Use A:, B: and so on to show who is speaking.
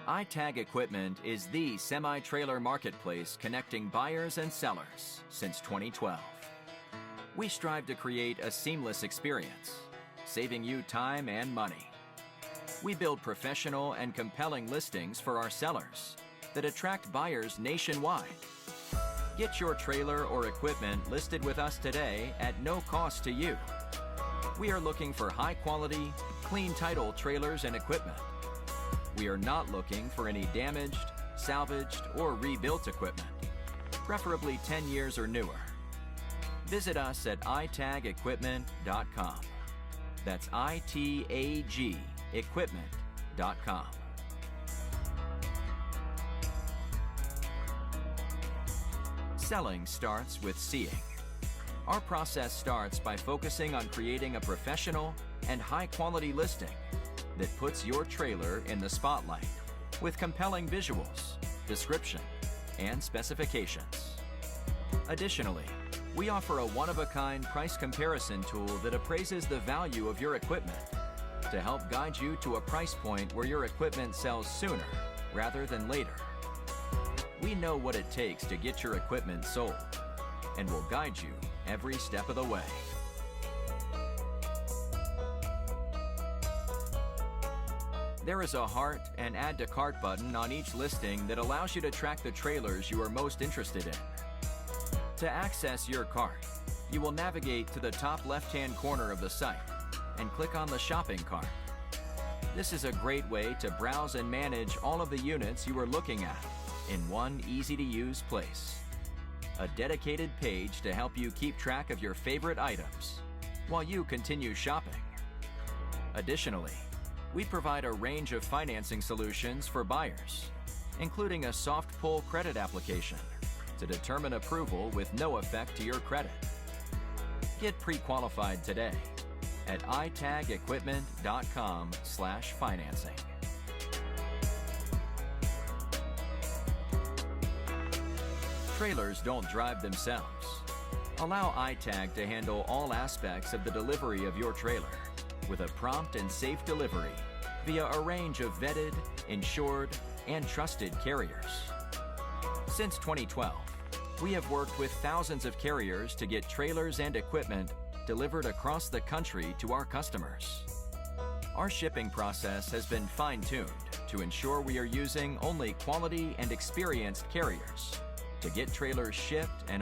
A: iTag Equipment is the semi-trailer marketplace connecting buyers and sellers since 2012. We strive to create a seamless experience, saving you time and money. We build professional and compelling listings for our sellers that attract buyers nationwide. Get your trailer or equipment listed with us today at no cost to you. We are looking for high-quality, clean title trailers and equipment. We are not looking for any damaged, salvaged, or rebuilt equipment, preferably 10 years or newer. Visit us at itagequipment.com. That's ITAG equipment.com. Selling starts with seeing. Our process starts by focusing on creating a professional and high-quality listing that puts your trailer in the spotlight with compelling visuals, description, and specifications. Additionally, we offer a one-of-a-kind price comparison tool that appraises the value of your equipment to help guide you to a price point where your equipment sells sooner rather than later. We know what it takes to get your equipment sold and will guide you every step of the way. There is a heart and add to cart button on each listing that allows you to track the trailers you are most interested in. To access your cart, you will navigate to the top left-hand corner of the site and click on the shopping cart. This is a great way to browse and manage all of the units you are looking at in one easy-to-use place. A dedicated page to help you keep track of your favorite items while you continue shopping. Additionally, we provide a range of financing solutions for buyers, including a soft pull credit application to determine approval with no effect to your credit. Get pre-qualified today at itagequipment.com/financing. Trailers don't drive themselves. Allow iTag to handle all aspects of the delivery of your trailer with a prompt and safe delivery via a range of vetted, insured, and trusted carriers. Since 2012, we have worked with thousands of carriers to get trailers and equipment delivered across the country to our customers. Our shipping process has been fine-tuned to ensure we are using only quality and experienced carriers to get trailers shipped and